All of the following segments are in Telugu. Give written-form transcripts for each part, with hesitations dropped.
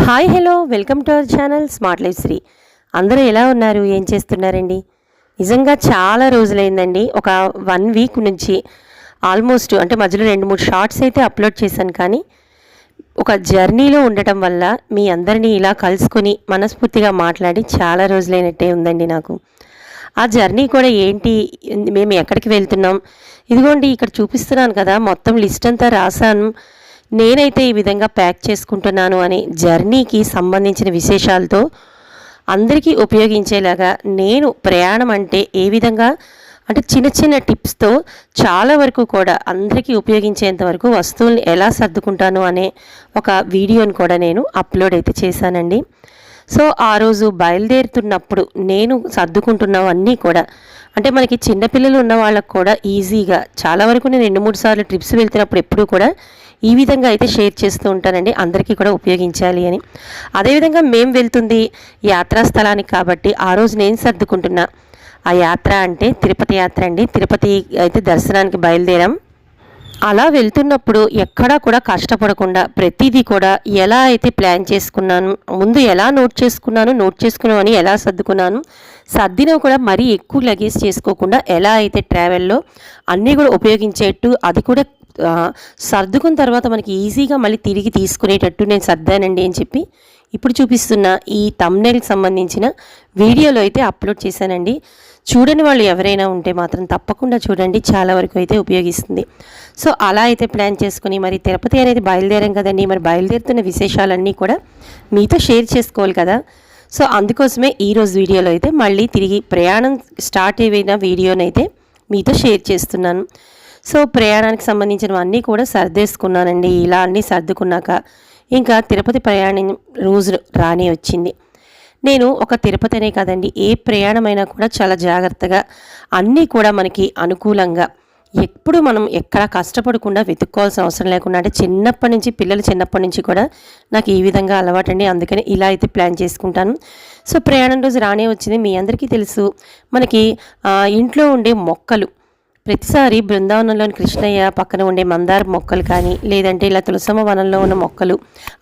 Hi hello welcome to our channel smart life Shri. అందరూ ఎలా ఉన్నారు, ఏం చేస్తున్నారండి? నిజంగా చాలా రోజులైందండి. ఒక 1 వీక్ నుంచి ఆల్మోస్ట్ అంటే మధ్యలో 2-3 షార్ట్స్ అయితే అప్లోడ్ చేశాను. కానీ ఒక జర్నీలో ఉండటం వల్ల మీ అందరినీ ఇలా కలుసుకొని మనస్ఫూర్తిగా మాట్లాడి చాలా రోజులైనట్టే ఉందండి నాకు. ఆ జర్నీ కూడా ఏంటి, మేము ఎక్కడికి వెళ్తున్నాం, ఇదిగోండి ఇక్కడ చూపిస్తున్నాను కదా, మొత్తం లిస్ట్ అంతా రాశాను. నేనైతే ఈ విధంగా ప్యాక్ చేసుకుంటున్నాను అని జర్నీకి సంబంధించిన విశేషాలతో అందరికీ ఉపయోగించేలాగా నేను ప్రయాణం అంటే ఏ విధంగా అంటే చిన్న చిన్న టిప్స్తో చాలా వరకు కూడా అందరికీ ఉపయోగించేంత వరకు వస్తువుల్ని ఎలా సర్దుకుంటాను అనే ఒక వీడియోని కూడా నేను అప్లోడ్ అయితే చేశానండి. సో ఆ రోజు బయలుదేరుతున్నప్పుడు నేను సర్దుకుంటున్నవన్నీ కూడా అంటే మనకి చిన్నపిల్లలు ఉన్న వాళ్ళకు కూడా ఈజీగా చాలా వరకు నేను 2-3 సార్లు ట్రిప్స్ వెళ్తున్నప్పుడు ఎప్పుడూ కూడా ఈ విధంగా అయితే షేర్ చేస్తూ ఉంటానండి, అందరికీ కూడా ఉపయోగించాలి అని. అదేవిధంగా మేము వెళ్తుంది యాత్రా స్థలానికి కాబట్టి ఆ రోజు నేను సర్దుకుంటున్నా. ఆ యాత్ర అంటే తిరుపతి యాత్ర అండి. తిరుపతి అయితే దర్శనానికి బయలుదేరాం. అలా వెళ్తున్నప్పుడు ఎక్కడా కూడా కష్టపడకుండా ప్రతిదీ కూడా ఎలా అయితే ప్లాన్ చేసుకున్నాను, ముందు ఎలా నోట్ చేసుకున్నాను ఎలా సర్దుకున్నాను, సర్దినవి కూడా మరీ ఎక్కువ లగేజ్ చేసుకోకుండా ఎలా అయితే ట్రావెల్లో అన్నీ కూడా ఉపయోగించేట్టు అది కూడా సర్దుకున్న తర్వాత మనకి ఈజీగా మళ్ళీ తిరిగి తీసుకునేటట్టు నేను సర్దానండి అని చెప్పి ఇప్పుడు చూపిస్తున్న ఈ థంబ్నెయిల్కి సంబంధించిన వీడియోలో అయితే అప్లోడ్ చేశానండి. చూడని వాళ్ళు ఎవరైనా ఉంటే మాత్రం తప్పకుండా చూడండి, చాలా వరకు అయితే ఉపయోగిస్తుంది. సో అలా అయితే ప్లాన్ చేసుకుని మరి తిరుపతి అనేది బయలుదేరాం కదండి. మరి బయలుదేరుతున్న విశేషాలన్నీ కూడా మీతో షేర్ చేసుకోవాలి కదా. సో అందుకోసమే ఈరోజు వీడియోలో అయితే మళ్ళీ తిరిగి ప్రయాణం స్టార్ట్ అయిన వీడియోనైతే మీతో షేర్ చేస్తున్నాను. సో ప్రయాణానికి సంబంధించినవన్నీ కూడా సర్దేసుకున్నానండి. ఇలా అన్నీ సర్దుకున్నాక ఇంకా తిరుపతి ప్రయాణం రోజు రానే వచ్చింది. నేను ఒక తిరుపతి అనే కాదండి, ఏ ప్రయాణమైనా కూడా చాలా జాగ్రత్తగా అన్నీ కూడా మనకి అనుకూలంగా ఎప్పుడు మనం ఎక్కడ కష్టపడకుండా వెతుక్కోవాల్సిన అవసరం లేకుండా అంటే పిల్లలు చిన్నప్పటి నుంచి కూడా నాకు ఈ విధంగా అలవాటండి. అందుకని ఇలా అయితే ప్లాన్ చేసుకుంటాను. సో ప్రయాణం రోజు రానే వచ్చింది. మీ అందరికీ తెలుసు మనకి ఇంట్లో ఉండే మొక్కలు ప్రతిసారి బృందావనంలోని కృష్ణయ్య పక్కన ఉండే మందార మొక్కలు కానీ లేదంటే ఇలా తులసమ్మ వనంలో ఉన్న మొక్కలు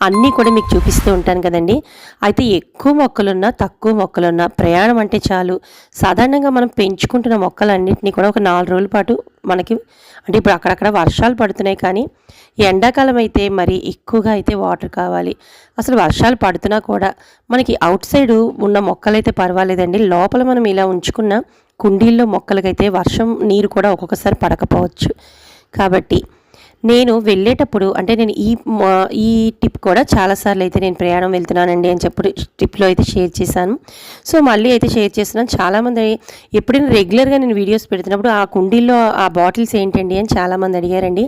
అన్నీ కూడా మీకు చూపిస్తూ ఉంటాను కదండి. అయితే ఎక్కువ మొక్కలున్నా తక్కువ మొక్కలున్నా ప్రయాణం అంటే చాలు సాధారణంగా మనం పెంచుకుంటున్న మొక్కలన్నింటినీ కూడా ఒక 4 రోజుల పాటు మనకి అంటే ఇప్పుడు అక్కడక్కడ వర్షాలు పడుతున్నాయి, కానీ ఎండాకాలం అయితే మరి ఎక్కువగా అయితే వాటర్ కావాలి. అసలు వర్షాలు పడుతున్నా కూడా మనకి అవుట్ సైడ్ ఉన్న మొక్కలైతే పర్వాలేదండి, లోపల మనం ఇలా ఉంచుకున్న కుండీల్లో మొక్కలకైతే వర్షం నీరు కూడా ఒక్కొక్కసారి పడకపోవచ్చు. కాబట్టి నేను వెళ్ళేటప్పుడు అంటే నేను ఈ టిప్ కూడా చాలాసార్లు అయితే నేను ప్రయాణం వెళ్తున్నానండి అని చెప్పి ట్రిప్లో అయితే షేర్ చేశాను. సో మళ్ళీ అయితే షేర్ చేస్తున్నాను. చాలామంది ఎప్పుడైనా రెగ్యులర్గా నేను వీడియోస్ పెడుతున్నప్పుడు ఆ కుండీల్లో ఆ బాటిల్స్ ఏంటండి అని చాలామంది అడిగారండి.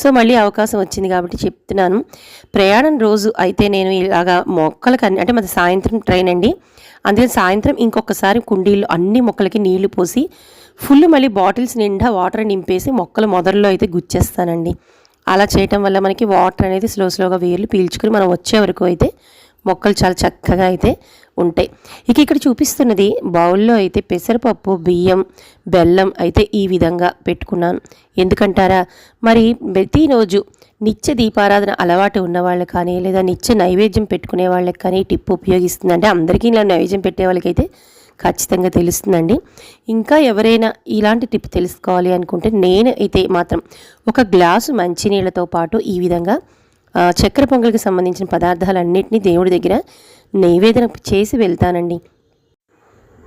సో మళ్ళీ అవకాశం వచ్చింది కాబట్టి చెప్తున్నాను. ప్రయాణం రోజు అయితే నేను ఇలాగా మొక్కలకు అంటే మాది సాయంత్రం ట్రైన్ అండి. అందుకని సాయంత్రం ఇంకొకసారి కుండీలు అన్ని మొక్కలకి నీళ్లు పోసి ఫుల్ మళ్ళీ బాటిల్స్ నిండా వాటర్ నింపేసి మొక్కల మొదల్లో అయితే గుచ్చేస్తానండి. అలా చేయటం వల్ల మనకి వాటర్ అనేది స్లోగా వేర్లు పీల్చుకుని మనం వచ్చే వరకు అయితే మొక్కలు చాలా చక్కగా అయితే ఉంటాయి. ఇక్కడ చూపిస్తున్నది బౌల్లో అయితే పెసరపప్పు, బియ్యం, బెల్లం అయితే ఈ విధంగా పెట్టుకున్నాను. ఎందుకంటారా, మరి ప్రతిరోజు నిత్య దీపారాధన అలవాటు ఉన్న వాళ్ళు కానీ లేదా నిత్య నైవేద్యం పెట్టుకునే వాళ్ళకి కానీ టిప్ ఉపయోగిస్తుందంటే అందరికీ ఇలా నైవేద్యం పెట్టే వాళ్ళకైతే ఖచ్చితంగా తెలుస్తుందండి. ఇంకా ఎవరైనా ఇలాంటి టిప్ తెలుసుకోవాలి అనుకుంటే నేను అయితే మాత్రం ఒక గ్లాసు మంచినీళ్ళతో పాటు ఈ విధంగా చక్కెర పొంగల్కి సంబంధించిన పదార్థాలన్నింటినీ దేవుడి దగ్గర నైవేద్యం చేసి వెళ్తానండి.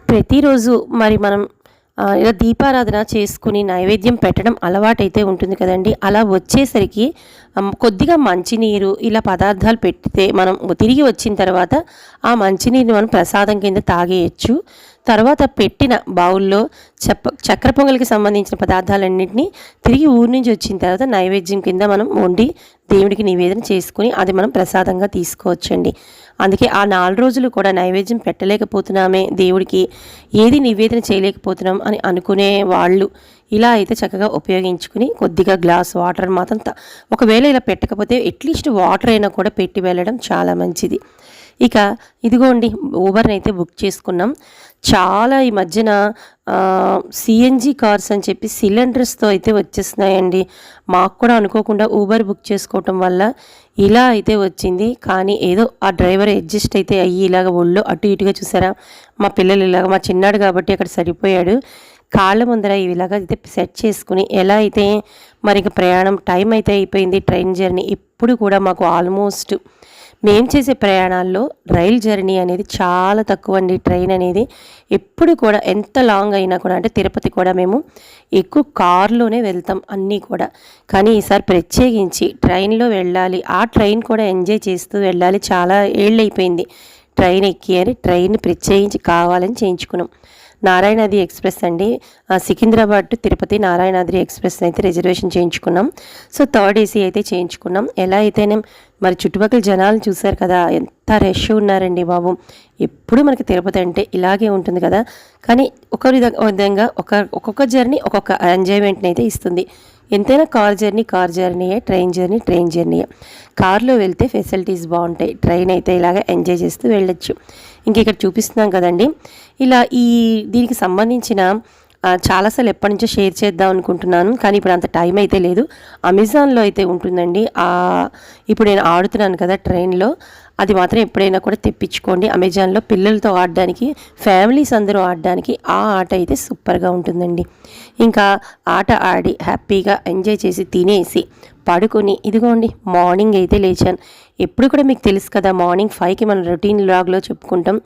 ప్రతిరోజు మరి మనం ఇలా దీపారాధన చేసుకుని నైవేద్యం పెట్టడం అలవాటైతే ఉంటుంది కదండి. అలా వచ్చేసరికి కొద్దిగా మంచినీరు ఇలా పదార్థాలు పెడితే మనం తిరిగి వచ్చిన తర్వాత ఆ మంచినీరుని మనం ప్రసాదం కింద తాగేయచ్చు. తర్వాత పెట్టిన బౌల్లో చక్కెర పొంగల్కి సంబంధించిన పదార్థాలన్నింటినీ తిరిగి ఊరి నుంచి వచ్చిన తర్వాత నైవేద్యం కింద మనం వండి దేవుడికి నివేదన చేసుకుని అది మనం ప్రసాదంగా తీసుకోవచ్చండి. అందుకే ఆ 4 రోజులు కూడా నైవేద్యం పెట్టలేకపోతున్నామే దేవుడికి, ఏది నివేదన చేయలేకపోతున్నాం అని అనుకునే వాళ్ళు ఇలా అయితే చక్కగా ఉపయోగించుకుని కొద్దిగా గ్లాస్ వాటర్ మాత్రం ఒకవేళ ఇలా పెట్టకపోతే అట్లీస్ట్ వాటర్ అయినా కూడా పెట్టి వెళ్ళడం చాలా మంచిది. ఇక ఇదిగోండి ఊబర్ని అయితే బుక్ చేసుకున్నాం. చాలా ఈ మధ్యన సిఎన్జి కార్స్ అని చెప్పి సిలిండర్స్తో అయితే వచ్చేస్తున్నాయండి. మాకు కూడా అనుకోకుండా ఊబర్ బుక్ చేసుకోవటం వల్ల ఇలా అయితే వచ్చింది. కానీ ఏదో ఆ డ్రైవర్ అడ్జస్ట్ అయితే అయ్యి ఇలాగ ఒళ్ళు అటు ఇటుగా చూసారా, మా పిల్లలు ఇలాగ, మా చిన్నాడు కాబట్టి అక్కడ సరిపోయాడు, కాళ్ళ ముందర ఇలాగ అయితే సెట్ చేసుకుని ఎలా అయితే మరి ఇక ప్రయాణం టైం అయితే అయిపోయింది. ట్రైన్ జర్నీ ఎప్పుడు కూడా మాకు ఆల్మోస్ట్ మేము చేసే ప్రయాణాల్లో రైల్ జర్నీ అనేది చాలా తక్కువ అండి. ట్రైన్ అనేది ఎప్పుడు కూడా ఎంత లాంగ్ అయినా కూడా, అంటే తిరుపతి కూడా మేము ఎక్కువ కార్లోనే వెళ్తాం అన్నీ కూడా. కానీ ఈసారి ప్రత్యేకించి ట్రైన్లో వెళ్ళాలి, ఆ ట్రైన్ కూడా ఎంజాయ్ చేస్తూ వెళ్ళాలి. చాలా ఏళ్ళు అయిపోయింది ట్రైన్ ఎక్కి అని ట్రైన్ ప్రత్యేకించి కావాలని చేయించుకున్నాం. నారాయణాద్రి ఎక్స్ప్రెస్ అండి, సికింద్రాబాద్ టు తిరుపతి నారాయణాద్రి ఎక్స్ప్రెస్ అయితే రిజర్వేషన్ చేయించుకున్నాం. సో థర్డ్ ఏసీ అయితే చేయించుకున్నాం. ఎలా అయితేనే మరి చుట్టుపక్కల జనాలు చూశారు కదా, ఎంత రష్ ఉన్నారండి బాబు. ఎప్పుడు మనకి తిరుపతి అంటే ఇలాగే ఉంటుంది కదా, కానీ విధంగా ఒక్కొక్క జర్నీ ఒక్కొక్క ఎంజాయ్మెంట్ని అయితే ఇస్తుంది. ఎంతైనా కార్ జర్నీయే, ట్రైన్ జర్నీయే. కార్లో వెళ్తే ఫెసిలిటీస్ బాగుంటాయి, ట్రైన్ అయితే ఇలాగ ఎంజాయ్ చేస్తూ వెళ్ళొచ్చు. ఇంక ఇక్కడ చూపిస్తున్నాం కదండి, ఇలా దీనికి సంబంధించిన చాలాసార్లు ఎప్పటి నుంచో షేర్ చేద్దాం అనుకుంటున్నాను, కానీ ఇప్పుడు అంత టైం అయితే లేదు. అమెజాన్లో అయితే ఉంటుందండి. ఇప్పుడు నేను ఆడుతున్నాను కదా ట్రైన్లో, అది మాత్రం ఎప్పుడైనా కూడా తెప్పించుకోండి. అమెజాన్లో పిల్లలతో ఆడడానికి, ఫ్యామిలీస్ అందరూ ఆడడానికి ఆ ఆట అయితే సూపర్గా ఉంటుందండి. ఇంకా ఆట ఆడి హ్యాపీగా ఎంజాయ్ చేసి తినేసి పడుకొని ఇదిగోండి మార్నింగ్ అయితే లేచాను. ఎప్పుడు కూడా మీకు తెలుసు కదా, మార్నింగ్ 5కి మనం రొటీన్ లాగ్లో చెప్పుకుంటాం.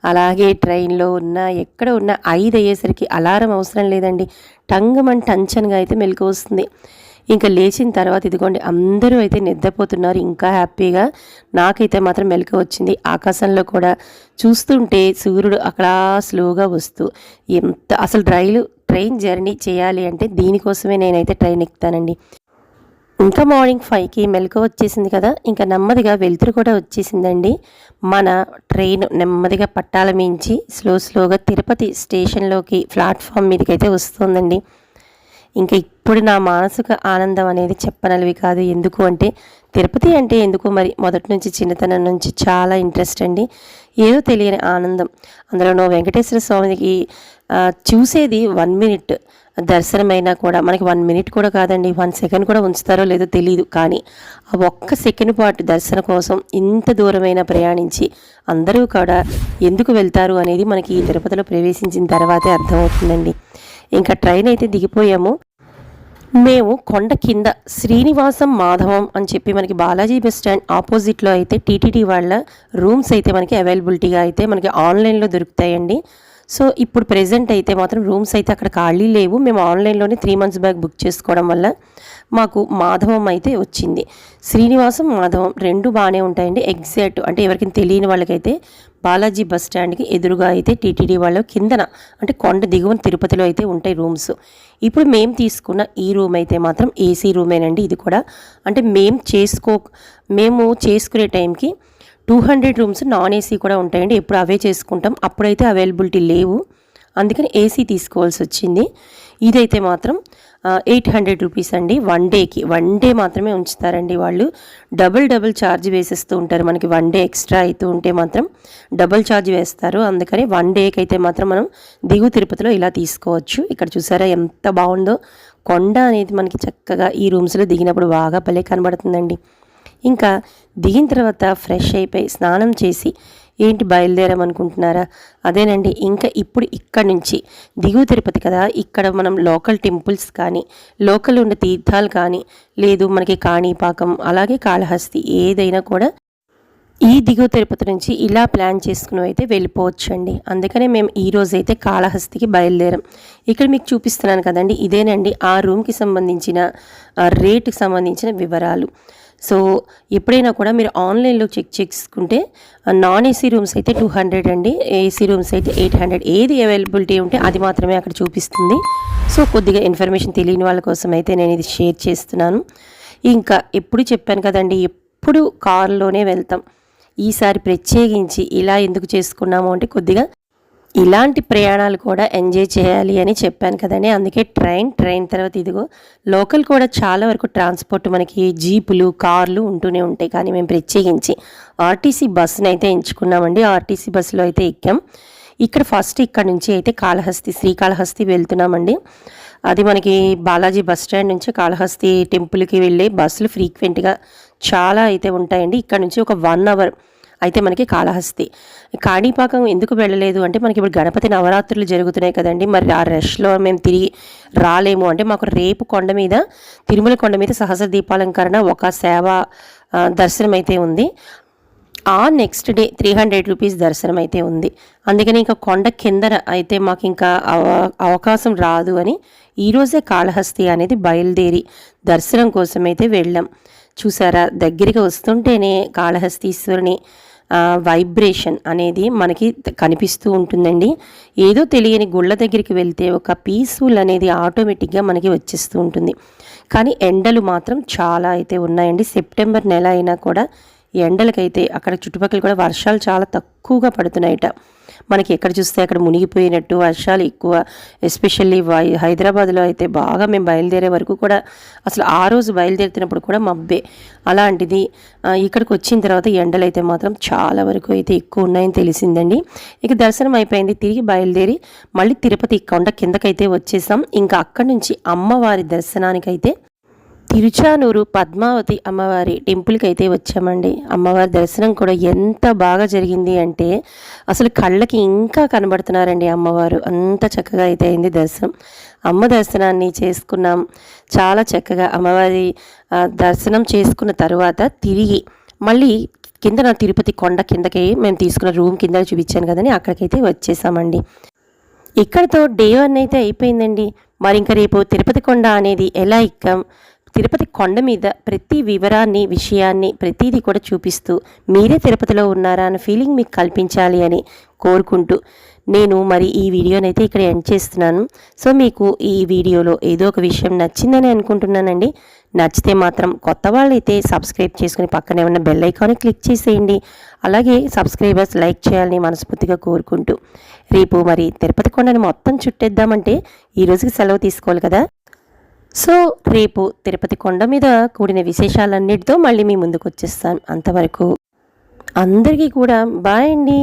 అలాగే ట్రైన్లో ఉన్నా ఎక్కడ ఉన్నా 5 అయ్యేసరికి అలారం అవసరం లేదండి, టంచన్గా అయితే మెలకు వస్తుంది. ఇంకా లేచిన తర్వాత ఇదిగోండి అందరూ అయితే నిద్రపోతున్నారు ఇంకా హ్యాపీగా. నాకైతే మాత్రం మెలకు వచ్చింది. ఆకాశంలో కూడా చూస్తుంటే సూర్యుడు అక్కడ స్లోగా వస్తూ, అసలు ట్రైన్ జర్నీ చేయాలి అంటే దీనికోసమే నేనైతే ట్రైన్ ఎక్కుతానండి. ఇంకా మార్నింగ్ 5కి మెలకు వచ్చేసింది కదా, ఇంకా నెమ్మదిగా వెలుతురు కూడా వచ్చేసిందండి. మన ట్రైన్ నెమ్మదిగా పట్టాల మించి స్లోగా తిరుపతి స్టేషన్లోకి ప్లాట్ఫామ్ మీదకి అయితే వస్తుందండి. ఇంకా ఇప్పుడు నా మానసిక ఆనందం అనేది చెప్పనలవి కాదు. ఎందుకు అంటే తిరుపతి అంటే ఎందుకు మరి మొదటి నుంచి చిన్నతనం నుంచి చాలా ఇంట్రెస్ట్ అండి. ఏదో తెలియని ఆనందం. అందులోనూ వెంకటేశ్వర స్వామికి చూసేది 1 మినిట్ దర్శనమైనా కూడా మనకి 1 మినిట్ కూడా కాదండి, 1 సెకండ్ కూడా ఉంచుతారో లేదో తెలియదు. కానీ ఆ 1 సెకండ్ పాటు దర్శనం కోసం ఇంత దూరమైన ప్రయాణించి అందరూ కూడా ఎందుకు వెళ్తారు అనేది మనకి ఈ తిరుపతిలో ప్రవేశించిన తర్వాతే అర్థమవుతుందండి. ఇంకా ట్రైన్ అయితే దిగిపోయాము. మేము కొండ కింద శ్రీనివాసం మాధవం అని చెప్పి మనకి బాలాజీ బస్ స్టాండ్ ఆపోజిట్లో అయితే టీటీడీ వాళ్ళ రూమ్స్ అయితే మనకి అవైలబిలిటీగా అయితే మనకి ఆన్లైన్లో దొరుకుతాయండి. సో ఇప్పుడు ప్రెజెంట్ అయితే మాత్రం రూమ్స్ అయితే అక్కడ ఖాళీ లేవు. మేము ఆన్లైన్లోనే 3 months బ్యాక్ బుక్ చేసుకోవడం వల్ల మాకు మాధవం అయితే వచ్చింది. శ్రీనివాసం మాధవం 2 బాగానే ఉంటాయండి. ఎగ్జాక్ట్ అంటే ఎవరికైనా తెలియని వాళ్ళకైతే బాలాజీ బస్ స్టాండ్కి ఎదురుగా అయితే టీటీడీ వాళ్ళు కిందన అంటే కొండ దిగువన తిరుపతిలో అయితే ఉంటాయి రూమ్స్. ఇప్పుడు మేము తీసుకున్న ఈ రూమ్ అయితే మాత్రం ఏసీ రూమేనండి. ఇది కూడా అంటే మేము చేసుకునే టైంకి 200 రూమ్స్ నాన్ ఏసీ కూడా ఉంటాయండి. ఎప్పుడు అవే చేసుకుంటాం, అప్పుడైతే అవైలబిలిటీ లేవు, అందుకని ఏసీ తీసుకోవాల్సి వచ్చింది. ఇదైతే మాత్రం 800 రూపీస్ అండి. 1 డేకి 1 డే మాత్రమే ఉంచుతారండి వాళ్ళు. డబుల్ ఛార్జ్ వేసేస్తూ ఉంటారు. మనకి 1 డే ఎక్స్ట్రా అవుతూ ఉంటే మాత్రం డబుల్ ఛార్జ్ వేస్తారు. అందుకని 1 డేకి అయితే మాత్రం మనం దిగు తిరుపతిలో ఇలా తీసుకోవచ్చు. ఇక్కడ చూసారా ఎంత బాగుందో, కొండ అనేది మనకి చక్కగా ఈ రూమ్స్లో దిగినప్పుడు బాగా భలే కనబడుతుందండి. ఇంకా దిగిన తర్వాత ఫ్రెష్ అయిపోయి స్నానం చేసి ఏంటి బయలుదేరామనుకుంటున్నారా, అదేనండి. ఇంకా ఇప్పుడు ఇక్కడ నుంచి దిగువ తిరుపతి కదా, ఇక్కడ మనం లోకల్ టెంపుల్స్ కానీ లోకల్ ఉన్న తీర్థాలు కానీ లేదు మనకి కాణిపాకం అలాగే కాళహస్తి ఏదైనా కూడా ఈ దిగువ తిరుపతి నుంచి ఇలా ప్లాన్ చేసుకుని అయితే వెళ్ళిపోవచ్చండి. అందుకనే మేము ఈరోజు అయితే కాళహస్తికి బయలుదేరాం. ఇక్కడ మీకు చూపిస్తున్నాను కదండి, ఇదేనండి ఆ రూమ్కి సంబంధించిన రేటుకి సంబంధించిన వివరాలు. సో ఎప్పుడైనా కూడా మీరు ఆన్లైన్లో చెక్ చేసుకుంటే నాన్ ఏసీ రూమ్స్ అయితే 200 అండి, ఏసీ రూమ్స్ అయితే 800. ఏది అవైలబిలిటీ ఉంటే అది మాత్రమే అక్కడ చూపిస్తుంది. సో కొద్దిగా ఇన్ఫర్మేషన్ తెలియని వాళ్ళ కోసం అయితే నేను ఇది షేర్ చేస్తున్నాను. ఇంకా ఎప్పుడు చెప్పాను కదండి, ఎప్పుడు కారులోనే వెళ్తాం. ఈసారి ప్రత్యేకించి ఇలా ఎందుకు చేసుకున్నాము అంటే కొద్దిగా ఇలాంటి ప్రయాణాలు కూడా ఎంజాయ్ చేయాలి అని చెప్పాను కదండి. అందుకే ట్రైన్ తర్వాత ఇదిగో లోకల్ కూడా చాలా వరకు ట్రాన్స్పోర్ట్ మనకి జీపులు, కార్లు ఉంటూనే ఉంటాయి. కానీ మేము ప్రత్యేకించి ఆర్టీసీ బస్సుని అయితే ఎంచుకున్నామండి. ఆర్టీసీ బస్సులో అయితే ఎక్కాం. ఇక్కడ నుంచి అయితే శ్రీకాళహస్తి వెళ్తున్నామండి. అది మనకి బాలాజీ బస్ స్టాండ్ నుంచి కాళహస్తి టెంపుల్కి వెళ్ళే బస్సులు ఫ్రీక్వెంట్గా చాలా అయితే ఉంటాయండి. ఇక్కడ నుంచి ఒక 1 అవర్ అయితే మనకి కాళహస్తి. కాణిపాకం ఎందుకు వెళ్ళలేదు అంటే మనకి ఇప్పుడు గణపతి నవరాత్రులు జరుగుతున్నాయి కదండి. మరి ఆ రష్లో మేము తిరిగి రాలేము అంటే మాకు రేపు తిరుమల కొండ మీద సహస్ర దీపాలంకరణ ఒక సేవ దర్శనం అయితే ఉంది. ఆ నెక్స్ట్ డే 300 రూపీస్ దర్శనం అయితే ఉంది. అందుకని ఇంకా కొండ కిందన అయితే మాకు ఇంకా అవకాశం రాదు అని ఈరోజే కాళహస్తి అనేది బయలుదేరి దర్శనం కోసం అయితే వెళ్ళాం. చూసారా, దగ్గరికి వస్తుంటేనే కాళహస్తీశ్వరుని వైబ్రేషన్ అనేది మనకి కనిపిస్తూ ఉంటుందండి. ఏదో తెలియని గుళ్ళ దగ్గరికి వెళ్తే ఒక పీస్ఫుల్ అనేది ఆటోమేటిక్గా మనకి వచ్చేస్తూ ఉంటుంది. కానీ ఎండలు మాత్రం చాలా అయితే ఉన్నాయండి. సెప్టెంబర్ నెల అయినా కూడా ఎండలకైతే అక్కడ చుట్టుపక్కల కూడా వర్షాలు చాలా తక్కువగా పడుతున్నాయట. మనకి ఎక్కడ చూస్తే అక్కడ మునిగిపోయినట్టు వర్షాలు ఎక్కువ. ఎస్పెషల్లీ హైదరాబాద్లో అయితే బాగా మేము బయలుదేరే వరకు కూడా అసలు ఆ రోజు బయలుదేరుతున్నప్పుడు కూడా మబ్బే. అలాంటిది ఇక్కడికి వచ్చిన తర్వాత ఎండలు అయితే మాత్రం చాలా వరకు అయితే ఎక్కువ ఉన్నాయని తెలిసిందండి. ఇక దర్శనం అయిపోయింది. తిరిగి బయలుదేరి మళ్ళీ తిరుపతి కొండ కిందకైతే వచ్చేసాం. ఇంకా అక్కడి నుంచి అమ్మవారి దర్శనానికైతే తిరుచానూరు పద్మావతి అమ్మవారి టెంపుల్కి అయితే వచ్చామండి. అమ్మవారి దర్శనం కూడా ఎంత బాగా జరిగింది అంటే అసలు కళ్ళకి ఇంకా కనబడుతున్నారండి అమ్మవారు. అంత చక్కగా అయితే అయింది దర్శనం. అమ్మ దర్శనాన్ని చేసుకున్నాం చాలా చక్కగా. అమ్మవారి దర్శనం చేసుకున్న తర్వాత తిరిగి మళ్ళీ తిరుపతి కొండ కిందకి మేము తీసుకున్న రూమ్ కింద చూపించాను కదండి, అక్కడికైతే వచ్చేసామండి. ఇక్కడితో డే 1 అయితే అయిపోయిందండి. మరి ఇంకా రేపు తిరుపతి కొండ అనేది ఎలా ఎక్కాం, తిరుపతి కొండ మీద ప్రతి విషయాన్ని ప్రతిదీ కూడా చూపిస్తూ మీరే తిరుపతిలో ఉన్నారా అన్న ఫీలింగ్ మీకు కల్పించాలి అని కోరుకుంటూ నేను మరి ఈ వీడియోనైతే ఇక్కడ ఎండ్ చేస్తున్నాను. సో మీకు ఈ వీడియోలో ఏదో ఒక విషయం నచ్చిందని అనుకుంటున్నానండి. నచ్చితే మాత్రం కొత్త వాళ్ళైతే సబ్స్క్రైబ్ చేసుకుని పక్కనే ఉన్న బెల్ ఐకాన్ని క్లిక్ చేసేయండి. అలాగే సబ్స్క్రైబర్స్ లైక్ చేయాలని మనస్ఫూర్తిగా కోరుకుంటూ రేపు మరి తిరుపతి కొండని మొత్తం చుట్టేద్దామంటే ఈ రోజుకి సెలవు తీసుకోవాలి కదా. సో రేపు తిరుపతి కొండ మీద కూడిన విశేషాలన్నిటితో మళ్ళీ మీ ముందుకు వచ్చేస్తాను. అంతవరకు అందరికీ కూడా బాయ్ అండి.